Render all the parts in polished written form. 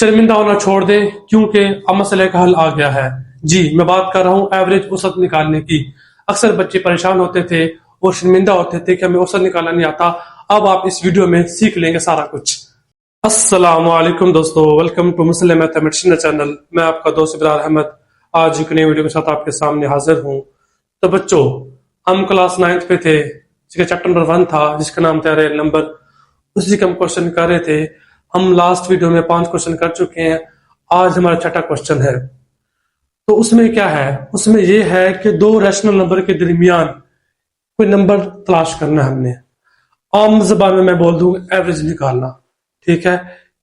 शर्मिंदा होना छोड़ दें क्योंकि अब मसले का हल आ गया है। जी, मैं बात कर रहा हूँ एवरेज औसत निकालने की। अक्सर बच्चे परेशान होते थे और शर्मिंदा होते थे कि हमें औसत निकालना नहीं आता। अब आप इस वीडियो में सीख लेंगे सारा कुछ। अस्सलाम वालेकुम दोस्तों, welcome to Muslim mathematician channel. मैं आपका दोस्त इब्रार अहमद आज एक नई वीडियो के साथ आपके सामने हाजिर हूँ। तो बच्चों, हम क्लास 9th पे थे, जिसका चैप्टर नंबर 1 था, जिसका नाम था रियल नंबर। उसी का हम क्वेश्चन कर रहे थे। हम लास्ट वीडियो में 5 क्वेश्चन कर चुके हैं। आज हमारा छठा क्वेश्चन है। तो उसमें क्या है? उसमें यह है कि दो रैशनल नंबर के दरमियान कोई नंबर तलाश करना है हमने। आम जबान में मैं बोल दूं एवरेज निकालना, ठीक है,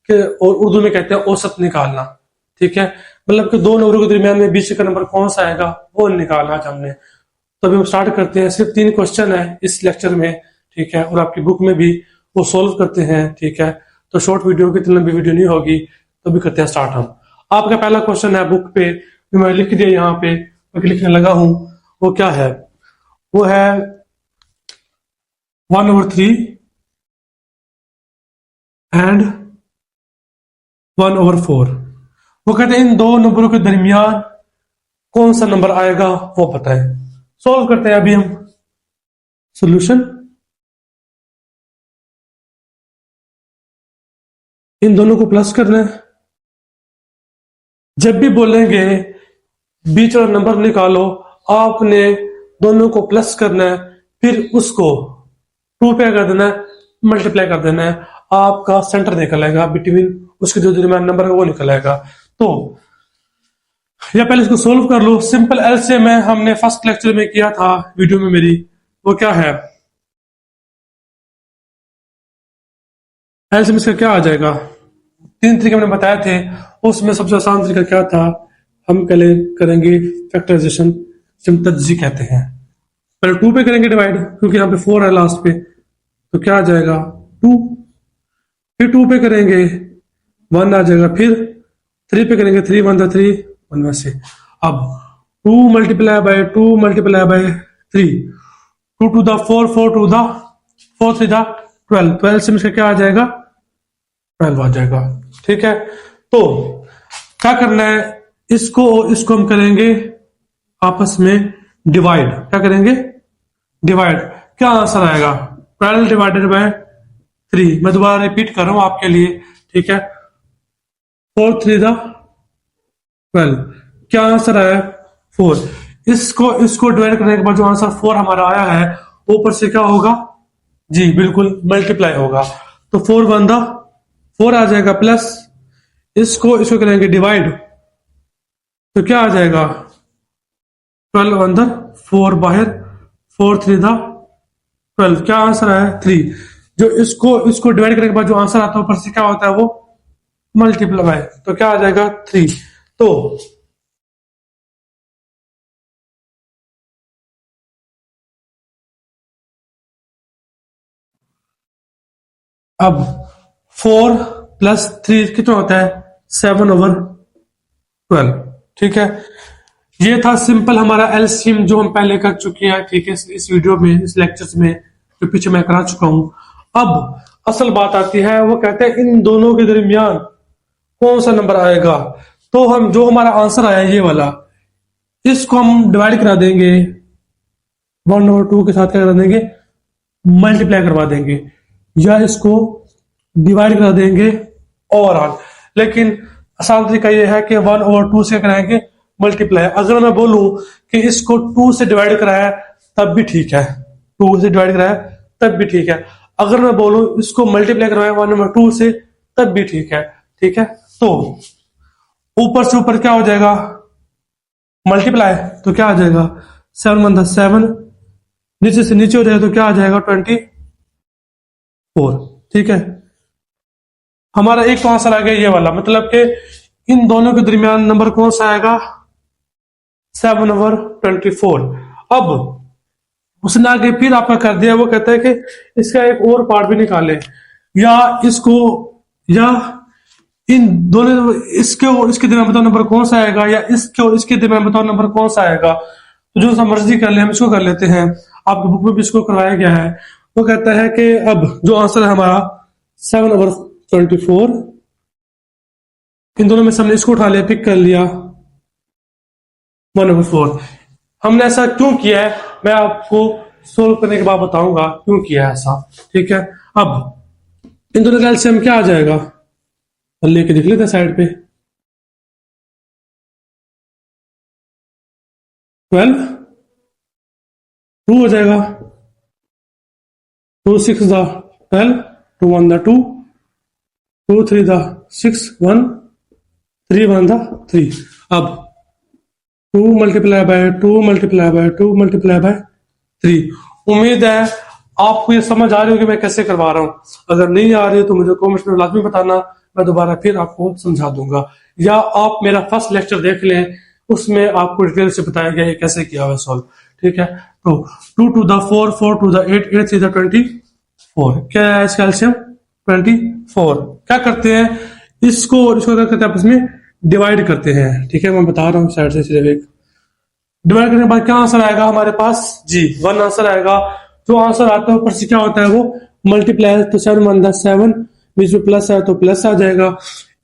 कि और उर्दू में कहते हैं औसत निकालना, ठीक है। मतलब कि दो नंबरों के दरमियान में बीच का नंबर कौन सा आएगा वो निकालना आज हमने। तो अभी हम स्टार्ट करते हैं। सिर्फ 3 क्वेश्चन है इस लेक्चर में, ठीक है, और आपकी बुक में भी वो सोल्व करते हैं, ठीक है। तो शॉर्ट वीडियो की इतनी लंबी वीडियो नहीं होगी। तो अभी करते हैं स्टार्ट हम। आपका पहला क्वेश्चन है बुक पे, जो मैं लिख दिया यहाँ पे, मैं लिखने लगा हूं। वो क्या है? वो है 1/3 एंड 1/4। वो कहते हैं इन दो नंबरों के दरमियान कौन सा नंबर आएगा वो बताएं। सॉल्व करते हैं अभी हम। सॉल्यूशन, इन दोनों को प्लस करना है। जब भी बोलेंगे बीच वाला नंबर निकालो, आपने दोनों को प्लस करना है, फिर उसको 2 पे कर देना है, मल्टीप्लाई कर देना है। आपका सेंटर निकल आएगा, बिटवीन उसके जो दरमियान नंबर है वो निकल आएगा। तो या पहले इसको सोल्व कर लो। सिंपल एलसीएम है, हमने फर्स्ट लेक्चर में किया था वीडियो में मेरी। वो क्या है? एलसीएम इसका क्या आ जाएगा? 3 तरीके हमने बताए थे, उसमें सबसे आसान तरीका क्या था? हम पहले करेंगे फैक्टराइजेशन, तज्जी कहते हैं। पहले 2 पे करेंगे डिवाइड, क्योंकि यहाँ पे 4 है लास्ट पे। तो क्या आ जाएगा? 2। फिर 2 पे करेंगे 1 आ जाएगा। फिर 3 पे करेंगे 3 1 3 1 वैसे। अब 2 multiply by 2 multiply by 3, 2 to the 4 4 to the 4 3 the 12। 12 से इसका क्या आ जाएगा? 12 आ जाएगा, ठीक है। तो क्या करना है? इसको और इसको हम करेंगे आपस में डिवाइड। क्या करेंगे? डिवाइड। क्या आंसर आएगा? 12 डिवाइडेड बाय 3। मैं दोबारा रिपीट कर रहा हूं आपके लिए, ठीक है। 4 3 द 12। क्या आंसर आया? 4। इसको डिवाइड करने के बाद जो आंसर 4 हमारा आया है, ऊपर से क्या होगा? जी बिल्कुल, मल्टीप्लाई होगा। तो 4 1 द 4 आ जाएगा, प्लस इसको करेंगे डिवाइड। तो क्या आ जाएगा? 12 अंदर 4 बाहर, 4 3 द 12। क्या आंसर आया? 3। जो इसको डिवाइड करने के बाद जो आंसर आता है ऊपर से क्या होता है? वो मल्टीप्लाई। तो क्या आ जाएगा? 3। तो अब 4 प्लस 3 कितना होता है? 7/12, ठीक है। ये था सिंपल हमारा एलसीएम जो हम पहले कर चुके हैं, ठीक है, इस वीडियो में, इस लेक्चर्स में जो पीछे मैं करा चुका हूं। अब असल बात आती है, वो कहते हैं इन दोनों के दरमियान कौन सा नंबर आएगा। तो हम जो हमारा आंसर आया ये वाला, इसको हम डिवाइड करा देंगे 1/2 के साथ। क्या करा देंगे? मल्टीप्लाई करवा देंगे, या इसको डिवाइड करा देंगे ओवरऑल। लेकिन आसान तरीका यह है कि 1/2 से कराएंगे मल्टीप्लाई। अगर मैं बोलूं कि इसको 2 से डिवाइड कराया तब भी ठीक है, 2 से डिवाइड कराया तब भी ठीक है। अगर मैं बोलूं इसको मल्टीप्लाई करवाया 1/2 से तब भी ठीक है, ठीक है। तो ऊपर से ऊपर क्या हो जाएगा? मल्टीप्लाई। तो क्या आ जाएगा? 7 1 7। नीचे से नीचे हो जाएगा तो क्या आ जाएगा? 24, ठीक है। हमारा एक तो आंसर आ गया ये वाला, मतलब कि इन दोनों के दरमियान नंबर कौन सा आएगा? 7/24। अब उसने आगे फिर आपका कर दिया, वो कहता है कि इसका एक और पार्ट भी निकाले, या इसको, या इन दोनों, इसके और इसके दरमियान बताओ नंबर कौन सा आएगा, या इसके और इसके दरमियान बताओ नंबर कौन सा आएगा। तो जो सा मर्जी कर ले, हम इसको कर लेते हैं। आपकी बुक में भी इसको करवाया गया है। वो कहता है कि अब जो आंसर है हमारा 7/24 इन दोनों में से हमने इसको उठा लिया, पिक कर लिया 1/4। हमने ऐसा क्यों किया है मैं आपको सोल्व करने के बाद बताऊंगा क्यों किया है ऐसा, ठीक है। अब इन दोनों का एलसीएम क्या आ जाएगा, लेके लिख लेते हैं साइड पे। 12 2 हो जाएगा, 2 6 दा 12, 2 1 दा 2, 2 3 दा 6, 1 3 1 दा 3। अब 2 multiply by 2 multiply by 2 multiply by 3। उम्मीद है आपको ये समझ आ रही होगी मैं कैसे करवा रहा हूं। अगर नहीं आ रही है तो मुझे कमेंट्स में लाजमी बताना, मैं दोबारा फिर आपको समझा दूंगा, या आप मेरा फर्स्ट लेक्चर देख लें, उसमें आपको डिटेल से बताया गया है कैसे किया हुआ सॉल्व, ठीक है। तो 2 to the 4, 4 to the 8, 8 3 the 24। क्या है इसका एलसीएम 24। क्या करते हैं इसको और इसको क्या करते हैं आपस में डिवाइड करते हैं, ठीक है। मैं बता रहा हूँ साइड से सिर्फ एक डिवाइड करने के बाद क्या आंसर आएगा हमारे पास जी 1 आंसर आएगा। जो आंसर आता है ऊपर से क्या होता है वो मल्टीप्लाई, तो 7 1 10 7, बीच में प्लस है तो प्लस आ जाएगा।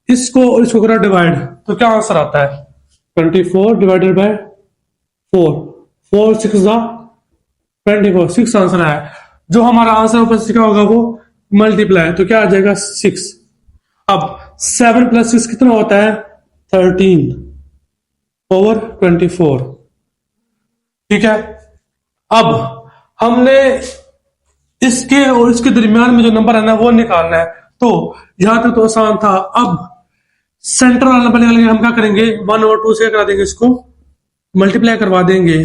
इसको और इसको करा डिवाइड तो क्या आंसर आता है 24 डिवाइडेड बाय 4, 4 6 जा 24, 6 आंसर आया। जो हमारा आंसर ऊपर से क्या होगा वो मल्टीप्लाई, तो क्या आ जाएगा 6। अब 7 + 6 कितना होता है 13/24, ठीक है। अब हमने इसके और इसके दरमियान में जो नंबर है ना वो निकालना है, तो यहां तक तो आसान था। अब सेंटर वाला नंबर निकालेंगे, हम क्या करेंगे 1/2 से करा देंगे, इसको मल्टीप्लाई करवा देंगे,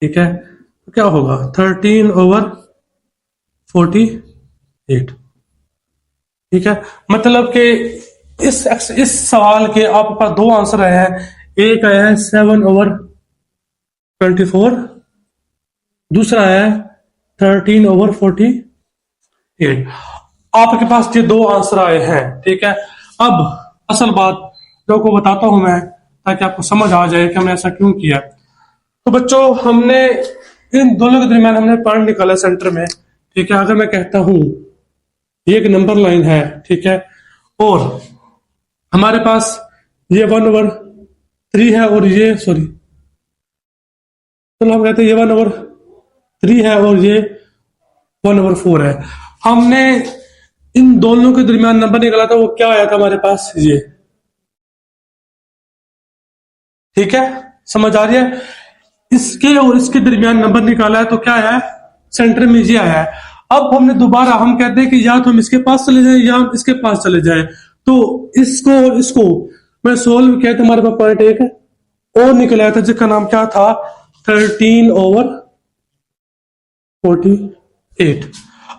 ठीक है। तो क्या होगा 13/48, ठीक है। मतलब कि इस सवाल के आपके पास दो आंसर आए हैं, एक आया है 7/24, दूसरा आया है 13/48। आपके पास ये दो आंसर आए हैं, ठीक है। अब असल बात जो को बताता हूं मैं ताकि आपको समझ आ जाए कि हमने ऐसा क्यों किया। तो बच्चों हमने इन दोनों के दरमियान हमने पॉइंट निकाला सेंटर में, ठीक है। अगर मैं कहता हूं ये एक नंबर लाइन है, ठीक है, और हमारे पास ये 1/3 है और ये सॉरी चलो हम कहते हैं ये 1/3 है और ये 1/4 है। हमने इन दोनों के दरमियान नंबर निकाला था, वो क्या आया था हमारे पास ये, ठीक है। समझ आ रही है, इसके और इसके दरमियान नंबर निकाला है तो क्या आया है सेंटर में ये आया है। अब हमने दोबारा हम कहते हैं कि या तो हम इसके पास चले जाएं या हम इसके पास चले जाएं, तो इसको और इसको मैं सोल्व किया तो हमारे पास पॉइंट एक और निकल आया था जिसका नाम क्या था 13/48।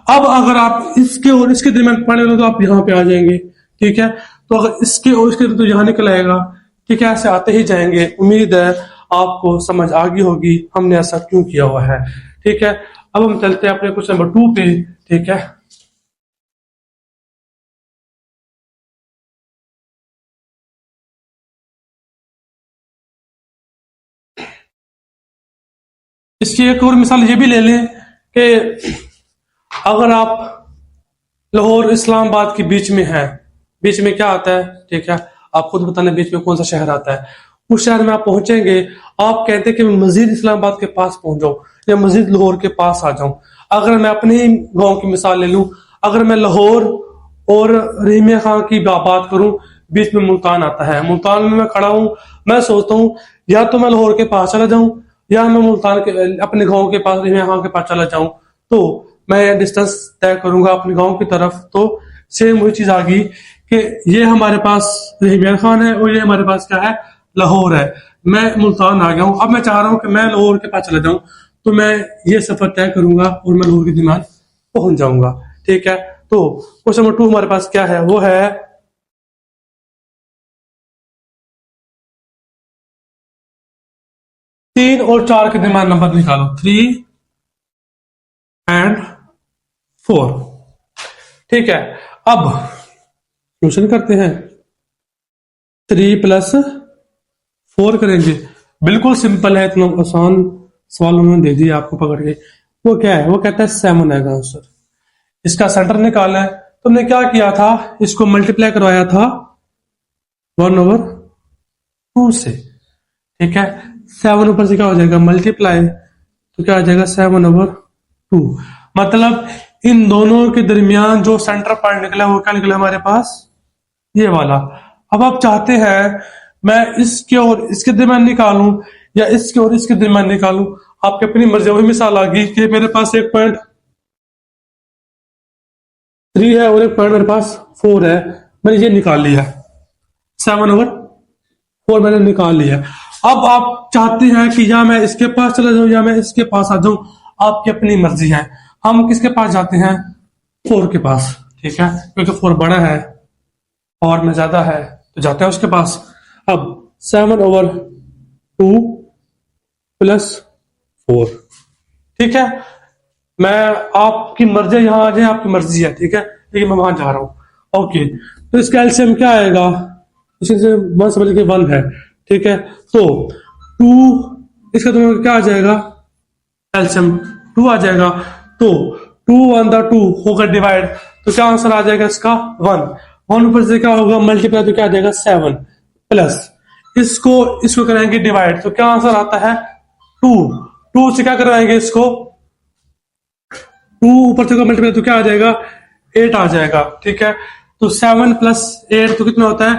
अब अगर आप इसके और इसके दरमियान पढ़ने लो तो आप यहाँ पे आ जाएंगे, ठीक है। तो अगर इसके और इसके तो यहाँ निकल आएगा, ठीक है। ऐसे आते ही जाएंगे। उम्मीद है आपको समझ आ गई होगी हमने ऐसा क्यों किया हुआ है, ठीक है। अब हम चलते हैं अपने क्वेश्चन नंबर 2 पे, ठीक है। इसकी एक और मिसाल ये भी ले लें कि अगर आप लाहौर इस्लामाबाद के बीच में है, बीच में क्या आता है, ठीक है, आप खुद बताने बीच में कौन सा शहर आता है। उस शहर में आप पहुंचेंगे, आप कहते हैं कि मैं मजीद इस्लामाबाद के पास पहुंच जाऊं या मजीद लाहौर के पास आ जाऊं। अगर मैं अपने ही गांव की मिसाल ले लूं, अगर मैं लाहौर और रहीमिया खां की बात करूं, बीच में मुल्तान आता है, मुल्तान में मैं खड़ा हूं, मैं सोचता हूं या तो मैं लाहौर के पास चला जाऊं या मैं मुल्तान के अपने गांव के पास रहीमिया खां के पास चला जाऊं, तो मैं डिस्टेंस तय करूंगा अपने गांव की तरफ। तो सेम वही चीज आ गई कि ये हमारे पास रहीमिया खान है और ये हमारे पास क्या है लाहौर है। मैं मुल्तान आ गया हूं, अब मैं चाह रहा हूं कि मैं लाहौर के पास चला जाऊं, तो मैं ये सफर तय करूंगा और मैं लाहौर के दरमियान पहुंच जाऊंगा, ठीक है। तो क्वेश्चन नंबर 2 हमारे पास क्या है, वो है 3 और 4 के दरमियान नंबर निकालो, 3 and 4, ठीक है। अब क्वेश्चन करते हैं, 3 + 4 करेंगे, बिल्कुल सिंपल है, इतना आसान सवाल उन्होंने दे दिया आपको पकड़ के। वो क्या है, वो कहता है 7 आएगा आंसर। इसका सेंटर निकालना है तुमने क्या किया था, इसको मल्टीप्लाई करवाया था 1/2 से, ठीक है। 7 ऊपर से क्या हो जाएगा मल्टीप्लाई, तो क्या आ जाएगा 7/2। मतलब इन दोनों के दरमियान जो सेंटर पॉइंट निकला वो क्या निकला हमारे पास, ये वाला। अब आप चाहते हैं मैं इसके और इसके दरमियान निकालूं या इसके और इसके दरमियान निकालूं, आपकी अपनी मर्जी। वही मिसाल आ गई कि मेरे पास 1.3 है और एक पॉइंट मेरे पास 4 है, मैंने ये निकाल लिया, 7/4 मैंने निकाल लिया। अब आप चाहते हैं कि या मैं इसके पास चला जाऊं या मैं इसके पास आ जाऊं, आपकी अपनी मर्जी है। हम किसके पास जाते हैं, 4 के पास, ठीक है, क्योंकि 4 बड़ा है और में ज्यादा है तो जाते हैं उसके पास। अब 7/2 प्लस 4, ठीक है। मैं आपकी मर्जी, यहां आ जाए आपकी मर्जी है, ठीक है, लेकिन मैं वहां जा रहा हूं। ओके, तो इसका एलसीएम क्या आएगा, इससे 1 समझ के 1 है, ठीक है। तो 2 इसका तुम्हें क्या आ जाएगा, एलसीएम 2 आ जाएगा। तो 2 1 2 होगा डिवाइड, तो क्या आंसर आ जाएगा इसका 1। 1 ऊपर से क्या होगा मल्टीप्लाई, तो क्या आ जाएगा 7 प्लस इसको इसको कराएंगे डिवाइड, तो क्या आंसर आता है 2। 2 से क्या करवाएंगे इसको, 2 ऊपर से मल्टीप्लाई तो क्या आ जाएगा 8 आ जाएगा, ठीक है। तो 7 प्लस 8 तो कितना होता है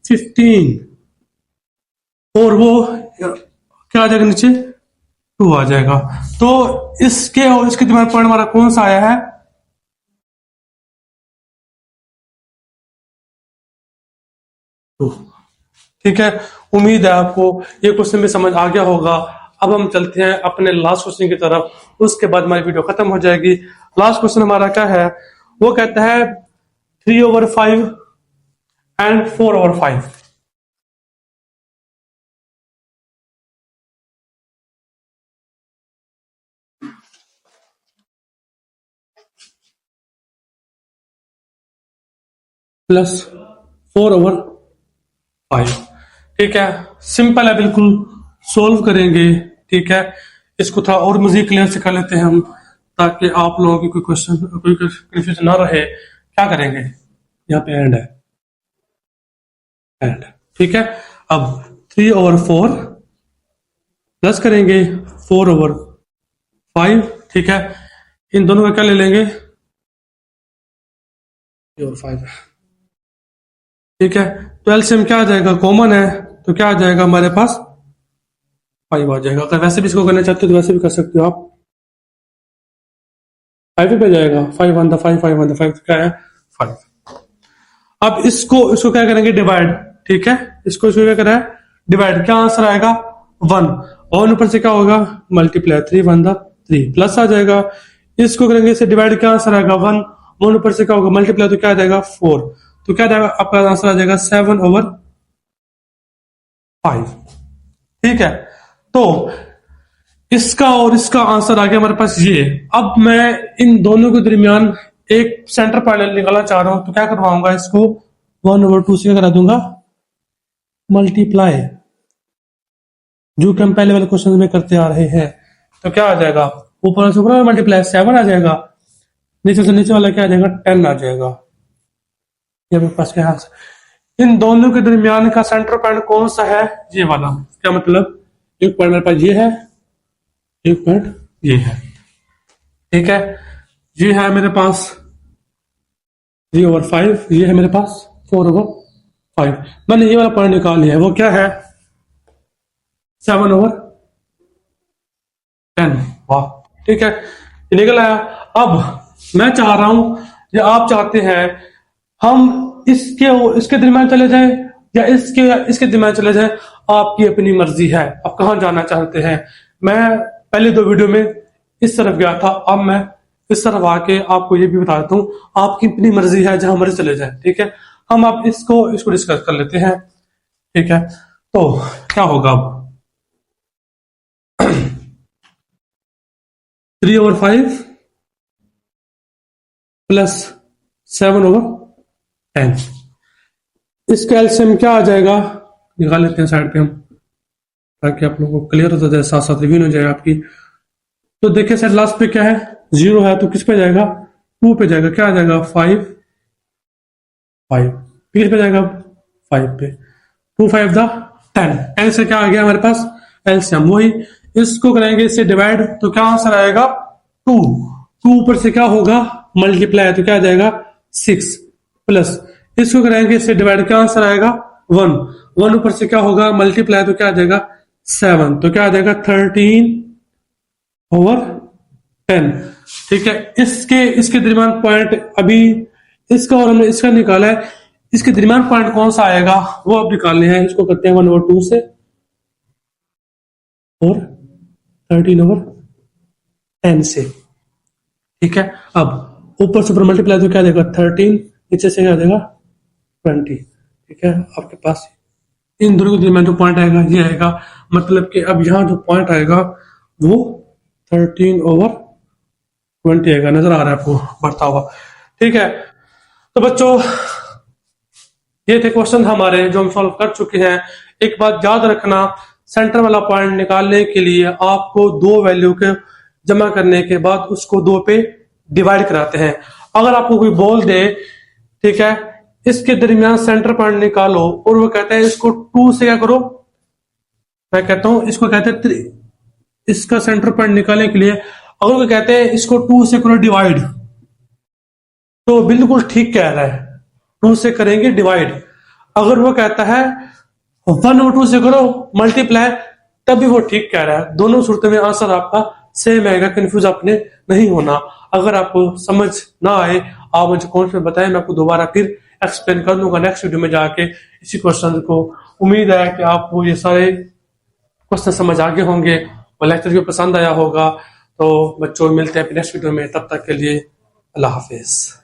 15, और वो क्या आ जाएगा नीचे 2 आ जाएगा। तो इसके और इसके दिमाग पॉइंट हमारा कौन सा आया है, 2, ठीक है। उम्मीद है आपको ये क्वेश्चन भी समझ आ गया होगा। अब हम चलते हैं अपने लास्ट क्वेश्चन की तरफ, उसके बाद हमारी वीडियो खत्म हो जाएगी। लास्ट क्वेश्चन हमारा क्या है, वो कहता है 3/5 एंड 4/5। प्लस 4/5, ठीक है। सिंपल है बिल्कुल, सोल्व करेंगे, ठीक है। इसको थोड़ा और मजीद क्लियर से कर लेते हैं हम, ताकि आप लोगों की कोई क्वेश्चन कोई कंफ्यूजन ना रहे। क्या करेंगे, यहाँ पे एंड है, एंड, ठीक है। अब 3/4 प्लस करेंगे 4/5, ठीक है। इन दोनों का क्या ले लेंगे 3/5, ठीक है। तो एलसीएम क्या आ जाएगा, कॉमन है, तो क्या आ जाएगा हमारे पास 5 आ जाएगा। अगर वैसे भी इसको करना चाहते हो तो वैसे भी कर सकते हो आप, 5 पे जाएगा, 5 1 5 5 1 5 क्या है 5। अब इसको इसको क्या करेंगे डिवाइड, ठीक है। इसको क्या करा है डिवाइड, क्या आंसर आएगा 1, और ऊपर से क्या होगा मल्टीप्लाई, 3 1 3 प्लस आ जाएगा। इसको करेंगे इसे डिवाइड, क्या आंसर आएगा 1, और ऊपर से क्या होगा मल्टीप्लाई, तो क्या आ जाएगा 4, तो क्या जाएगा आपका आंसर आ जाएगा 7/5, ठीक है। तो इसका और इसका आंसर आ गया हमारे पास ये। अब मैं इन दोनों के दरमियान एक सेंटर पॉइंट निकालना चाह रहा हूं, तो क्या करवाऊंगा इसको 1/2 से करा दूंगा मल्टीप्लाई, जो कि हम पहले वाले क्वेश्चन में करते आ रहे हैं। तो क्या आ जाएगा ऊपर से ऊपर मल्टीप्लाई 7 आ जाएगा, नीचे से नीचे वाला क्या आ जाएगा 10 आ जाएगा। ये मेरे पास क्या आंसर, इन दोनों के दरमियान का सेंटर पॉइंट कौन सा है, ये वाला। क्या मतलब, एक पॉइंट मेरे पास ये है, एक पॉइंट ये है, ठीक है। ये है मेरे पास 3/5, ये है मेरे पास 4/5। मैंने ये वाला पॉइंट निकाल लिया है, वो क्या है 7/10, वाह, ठीक है, ये निकल आया। अब मैं चाह रहा हूं या आप चाहते हैं हम इसके दरमियान चले जाएं या इसके दरमियान चले जाएं, आपकी अपनी मर्जी है, आप कहां जाना चाहते हैं। मैं पहले 2 वीडियो में इस तरफ गया था, अब मैं इस तरफ आके आपको ये भी बता देता हूँ, आपकी अपनी मर्जी है, जहां मर्जी चले जाए, ठीक है। हम आप इसको डिस्कस कर लेते हैं, ठीक है। तो क्या होगा अब 3/5 प्लस 7/10, इसका एलसीएम क्या आ जाएगा, निकाल लेते हैं साइड पे हम, ताकि आप लोगों को क्लियर हो जाए, साथ साथ रिवीजन हो जाए आपकी। तो देखिए सर लास्ट पे क्या है 0 है, तो किस पे जाएगा 2 पे जाएगा, क्या आ जाएगा 5 5 पी पे जाएगा, 5 पे 2 5 द 10, 10 से क्या आ गया हमारे पास एलसीएम, वही इसको करेंगे इससे डिवाइड तो क्या आंसर आएगा 2, 2 ऊपर से क्या होगा मल्टीप्लाई तो क्या आ जाएगा 6, प्लस इसको करेंगे इससे डिवाइड क्या आंसर आएगा 1, 1 ऊपर से क्या होगा मल्टीप्लाई तो क्या आ जाएगा 7, तो क्या आ जाएगा 13/10। ठीक है, इसके इसके दरमियान पॉइंट अभी इसका और हमने इसका निकाला है, इसके दरमियान पॉइंट कौन सा आएगा वो अब निकालने हैं। इसको करते हैं 1/2 से और 13/10 से। ठीक है, अब ऊपर से ऊपर मल्टीप्लाई तो क्या देगा 13, नीचे से क्या देगा 20। ठीक है, आपके पास इन दोनों के दरमियान जो पॉइंट आएगा ये आएगा, मतलब कि अब यहाँ जो पॉइंट आएगा वो 13/20 आएगा, नजर आ रहा है आपको बढ़ता हुआ। ठीक है, तो बच्चों ये थे क्वेश्चन हमारे जो हम सॉल्व कर चुके हैं। एक बात याद रखना, सेंटर वाला पॉइंट निकालने के लिए आपको दो वैल्यू के जमा करने के बाद उसको 2 पे डिवाइड कराते हैं। अगर आपको कोई बोल दे ठीक है इसके दरमियान सेंटर पॉइंट निकालो और वो कहते हैं इसको 2 से क्या करो, मैं कहता हूं इसको कहते हैं इसका सेंटर पॉइंट निकालने के लिए अगर वो कहते हैं इसको 2 से करो डिवाइड, तो बिल्कुल ठीक कह रहा है, 2 से करेंगे डिवाइड। अगर वो कहता है 1 और 2 से करो मल्टीप्लाई, तब भी वो ठीक कह रहा है। दोनों सूरतों में आंसर आपका सेम आएगा, कंफ्यूज आपने नहीं होना। अगर आपको समझ ना आए आप मुझे कमेंट में बताएं, मैं आपको दोबारा फिर एक्सप्लेन कर दूंगा नेक्स्ट वीडियो में जाके इसी क्वेश्चन को। उम्मीद है कि आपको ये सारे क्वेश्चन समझ आ गए होंगे और लेक्चर भी पसंद आया होगा। तो बच्चों मिलते हैं नेक्स्ट वीडियो में, तब तक के लिए अल्लाह हाफिज।